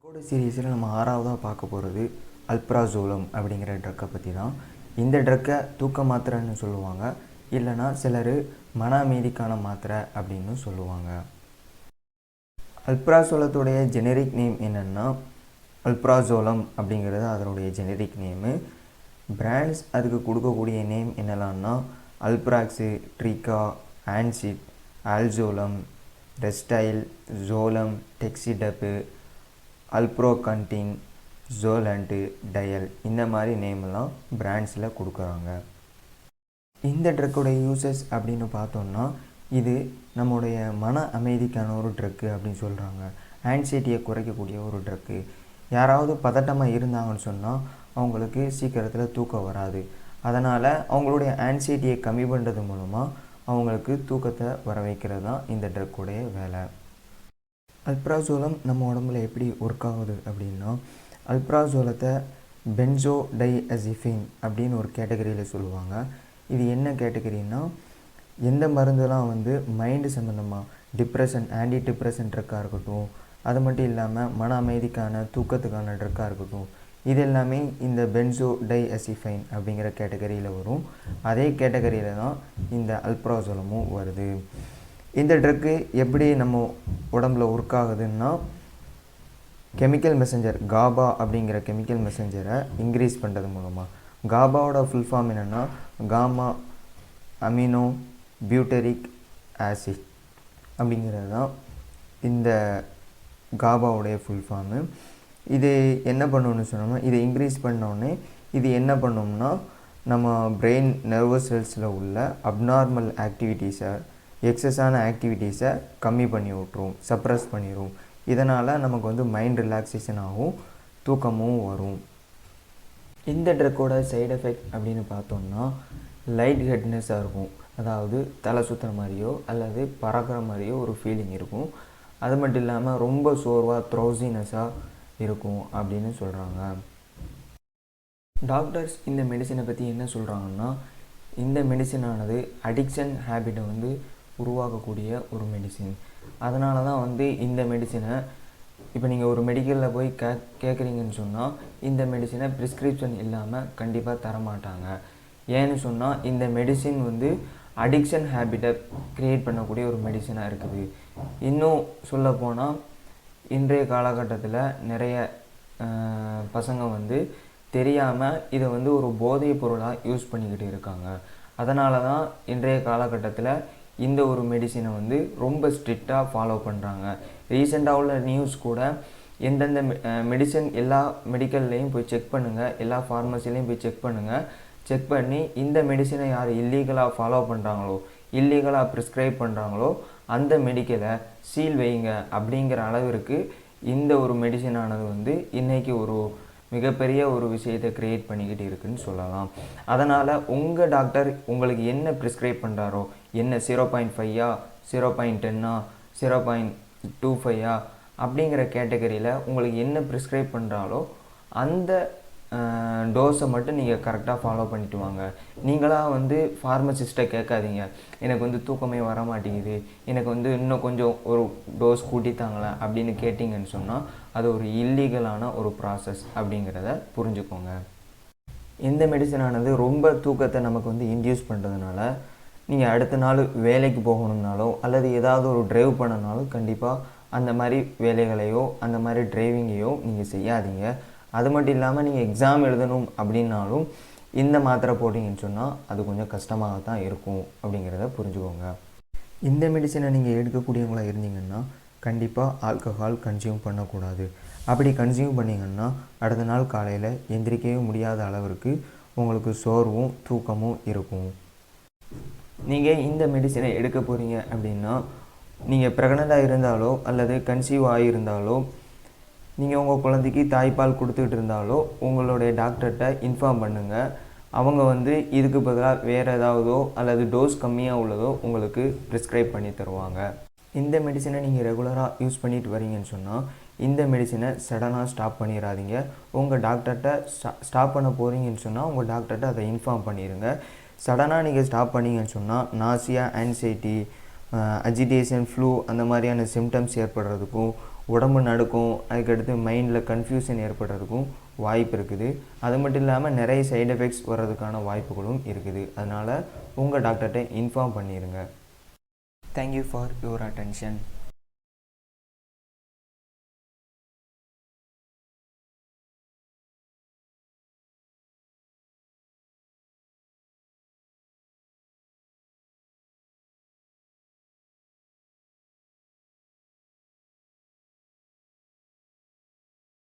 இதோட சீரீஸில் நம்ம ஆறாவதாக பார்க்க போகிறது அல்ப்ராசோலம் அப்படிங்கிற ட்ரக்கை பற்றி தான். இந்த ட்ரக்கை தூக்க மாத்திரைன்னு சொல்லுவாங்க, இல்லைனா சிலர் மன அமைதிக்கான மாத்திரை அப்படின்னு சொல்லுவாங்க. அல்ப்ராசோலத்துடைய ஜெனரிக் நேம் என்னென்னா அல்ப்ராசோலம் அப்படிங்கிறது அதனுடைய ஜெனரிக் நேமு. பிராண்ட்ஸ் அதுக்கு கொடுக்கக்கூடிய நேம் என்னெல்லாம்னா அல்ப்ராக்ஸு, ட்ரிகா, ஆன்சிட், ஆல்சோலம், ரெஸ்டைல், ஜோலம், டெக்ஸிடப்பு, அல்ப்ரோகண்டின், ஜோலண்ட்டு, டயல், இந்த மாதிரி நேமெல்லாம் பிராண்ட்ஸில் கொடுக்குறாங்க. இந்த ட்ரக்குடைய யூசஸ் அப்படின்னு பார்த்தோம்னா இது நம்முடைய மன அமைதிக்கான ஒரு ட்ரக்கு அப்படின்னு சொல்கிறாங்க. ஆன்சைட்டியை குறைக்கக்கூடிய ஒரு ட்ரக்கு. யாராவது பதட்டமாக இருந்தாங்கன்னு சொன்னால் அவங்களுக்கு சீக்கிரத்தில் தூக்கம் வராது. அதனால் அவங்களுடைய ஆன்சைட்டியை கம்மி பண்ணுறது மூலமாக அவங்களுக்கு தூக்கத்தை வர வைக்கிறது தான் இந்த ட்ரக்குடைய வேலை. அல்ப்ராசோலம் நம்ம உடம்புல எப்படி ஒர்க் ஆகுது அப்படின்னா, அல்ப்ராசோலத்தை பென்சோ டைஅசிஃபைன் அப்படின்னு ஒரு கேட்டகரியில் சொல்லுவாங்க. இது என்ன கேட்டகரின்னா, எந்த மருந்தெல்லாம் மைண்டு சம்மந்தமாக டிப்ரெஷன், ஆன்டி டிப்ரெஷன் ட்ரக்காக இருக்கட்டும், அது மட்டும் இல்லாமல் மன அமைதிக்கான தூக்கத்துக்கான ட்ரக்காக இருக்கட்டும், இது எல்லாமே இந்த பென்சோ டைஅசிஃபைன் அப்படிங்கிற கேட்டகரியில் வரும். அதே கேட்டகரியில் தான் இந்த அல்ப்ராசோலமும் வருது. இந்த ட்ரக்கு எப்படி நம்ம உடம்புல ஒர்க் ஆகுதுன்னா, கெமிக்கல் மெசஞ்சர் காபா அப்படிங்கிற கெமிக்கல் மெசஞ்சரை இன்க்ரீஸ் பண்ணுறது மூலமாக. காபாவோட ஃபுல் ஃபார்ம் என்னென்னா காமா அமினோ பியூட்டரிக் ஆசிட் அப்படிங்கிறது தான் இந்த காபாவுடைய ஃபுல் ஃபார்மு. இது என்ன பண்ணணும்னு சொன்னோம்னா, இதை இன்க்ரீஸ் பண்ணோடனே இது என்ன பண்ணோம்னா நம்ம பிரெயின் நர்வஸ் செல்ஸில் உள்ள அப்நார்மல் ஆக்டிவிட்டீஸை, எக்ஸஸான ஆக்டிவிட்டீஸை கம்மி பண்ணி விட்ரும், சப்ரஸ் பண்ணிடும். இதனால் நமக்கு மைண்ட் ரிலாக்ஸேஷன் ஆகும், தூக்கமும் வரும். இந்த ட்ரக்கோட சைடு எஃபெக்ட் அப்படின்னு பார்த்தோம்னா லைட் ஹெட்னஸாக இருக்கும். அதாவது தலை சுற்றுற மாதிரியோ அல்லது பறக்கிற மாதிரியோ ஒரு ஃபீலிங் இருக்கும். அது மட்டும் இல்லாமல் ரொம்ப சோர்வாக த்ரோசினஸாக இருக்கும் அப்படின்னு சொல்கிறாங்க. டாக்டர்ஸ் இந்த மெடிசனை பற்றி என்ன சொல்கிறாங்கன்னா, இந்த மெடிசனானது அடிக்ஷன் ஹேபிட்டை உருவாக்கக்கூடிய ஒரு மெடிசின். அதனால தான் இந்த மெடிசனை இப்போ நீங்கள் ஒரு மெடிக்கலில் போய் கேட்குறீங்கன்னு சொன்னால் இந்த மெடிசனை ப்ரிஸ்கிரிப்ஷன் இல்லாமல் கண்டிப்பாக தரமாட்டாங்க. ஏன்னு சொன்னால் இந்த மெடிசின் அடிக்ஷன் ஹேபிட்டை க்ரியேட் பண்ணக்கூடிய ஒரு மெடிசனாக இருக்குது. இன்னும் சொல்லப்போனால் இன்றைய காலகட்டத்தில் நிறைய பசங்க தெரியாமல் இதை ஒரு போதைப் பொருளாக யூஸ் பண்ணிக்கிட்டு இருக்காங்க. அதனால தான் இன்றைய காலகட்டத்தில் இந்த ஒரு மெடிசினை ரொம்ப ஸ்ட்ரிக்டாக ஃபாலோ பண்ணுறாங்க. ரீசெண்டாக உள்ள நியூஸ் கூட எந்தெந்த மெடிசன் எல்லா மெடிக்கல்லையும் போய் செக் பண்ணுங்கள், எல்லா ஃபார்மசிலையும் போய் செக் பண்ணுங்கள். செக் பண்ணி இந்த மெடிசனை யார் இல்லீகலாக ஃபாலோ பண்ணுறாங்களோ, இல்லீகலாக ப்ரிஸ்கிரைப் பண்ணுறாங்களோ அந்த மெடிக்கலை சீல் வைங்க அப்படிங்கிற அளவிற்கு இந்த ஒரு மெடிசனானது இன்றைக்கி ஒரு மிகப்பெரிய ஒரு விஷயத்தை க்ரியேட் பண்ணிக்கிட்டு இருக்குதுன்னு சொல்லலாம். அதனால் உங்கள் டாக்டர் உங்களுக்கு என்ன ப்ரிஸ்கிரைப் பண்ணுறாரோ, என்ன 0.5 0.10 0.25 அப்படிங்கிற கேட்டகரியில் உங்களுக்கு என்ன ப்ரிஸ்கிரைப் பண்ணுறாலோ அந்த டோஸை மட்டும் நீங்கள் கரெக்டாக ஃபாலோ பண்ணிட்டு வாங்க. நீங்களாக ஃபார்மசிஸ்ட்டை கேட்காதீங்க, எனக்கு தூக்கமே வர மாட்டேங்குது, எனக்கு இன்னும் கொஞ்சம் ஒரு டோஸ் கூட்டித்தாங்களே அப்படின்னு கேட்டிங்கன்னு சொன்னால் அது ஒரு இல்லீகலான ஒரு ப்ராசஸ் அப்படிங்கிறத புரிஞ்சுக்கோங்க. இந்த மெடிசனானது ரொம்ப தூக்கத்தை நமக்கு இன்டியூஸ் பண்ணுறதுனால நீங்கள் அடுத்த நாள் வேலைக்கு போகணும்னாலோ அல்லது ஏதாவது ஒரு ட்ரைவ் பண்ணனாலும் கண்டிப்பாக அந்த மாதிரி வேலைகளையோ அந்த மாதிரி டிரைவிங்கையோ நீங்கள் செய்யாதீங்க. அது மட்டும் இல்லாமல் நீங்கள் எக்ஸாம் எழுதணும் அப்படின்னாலும் இந்த மாத்திரை போட்டிங்கன்னு சொன்னால் அது கொஞ்சம் கஷ்டமாக தான் இருக்கும் அப்படிங்கிறத புரிஞ்சுக்கோங்க. இந்த மெடிசனை நீங்கள் எடுக்கக்கூடியவங்களாக இருந்தீங்கன்னா கண்டிப்பாக ஆல்கஹால் கன்சியூம் பண்ணக்கூடாது. அப்படி கன்சியூம் பண்ணிங்கன்னா அடுத்த நாள் காலையில் எந்திரிக்கவே முடியாத அளவிற்கு உங்களுக்கு சோர்வும் தூக்கமும் இருக்கும். நீங்கள் இந்த மெடிசனை எடுக்க போகிறீங்க அப்படின்னா நீங்கள் ப்ரெக்னெண்ட்டாக இருந்தாலோ அல்லது கன்சீவ் ஆகியிருந்தாலோ, நீங்கள் உங்கள் குழந்தைக்கு தாய்ப்பால் கொடுத்துக்கிட்டு இருந்தாலோ உங்களுடைய டாக்டர்கிட்ட இன்ஃபார்ம் பண்ணுங்கள். அவங்க இதுக்கு பதிலாக வேறு ஏதாவதோ அல்லது டோஸ் கம்மியாக உள்ளதோ உங்களுக்கு ப்ரிஸ்கிரைப் பண்ணி தருவாங்க. இந்த மெடிசனை நீங்கள் ரெகுலராக யூஸ் பண்ணிட்டு வரீங்கன்னு சொன்னால் இந்த மெடிசனை சடனாக ஸ்டாப் பண்ணிடாதீங்க. உங்கள் டாக்டர்கிட்ட ஸ்டாப் பண்ண போகிறீங்கன்னு சொன்னால் உங்கள் டாக்டர்கிட்ட அதை இன்ஃபார்ம் பண்ணிடுங்க. சடனாக நீங்கள் ஸ்டாப் பண்ணிங்கன்னு சொன்னால் நாசியா, ஆன்சைட்டி, அஜிடேஷன், ஃப்ளூ அந்த மாதிரியான சிம்டம்ஸ் ஏற்படுறதுக்கும் உடம்பு நடுக்கும், அதுக்கடுத்து மைண்டில் கன்ஃபியூஷன் ஏற்படுறதுக்கும் வாய்ப்பு இருக்குது. அது மட்டும் இல்லாமல் நிறைய சைடு எஃபெக்ட்ஸ் வர்றதுக்கான வாய்ப்புகளும் இருக்குது. அதனால் உங்கள் டாக்டர்கிட்ட இன்ஃபார்ம் பண்ணிடுங்க. Thank you for your attention.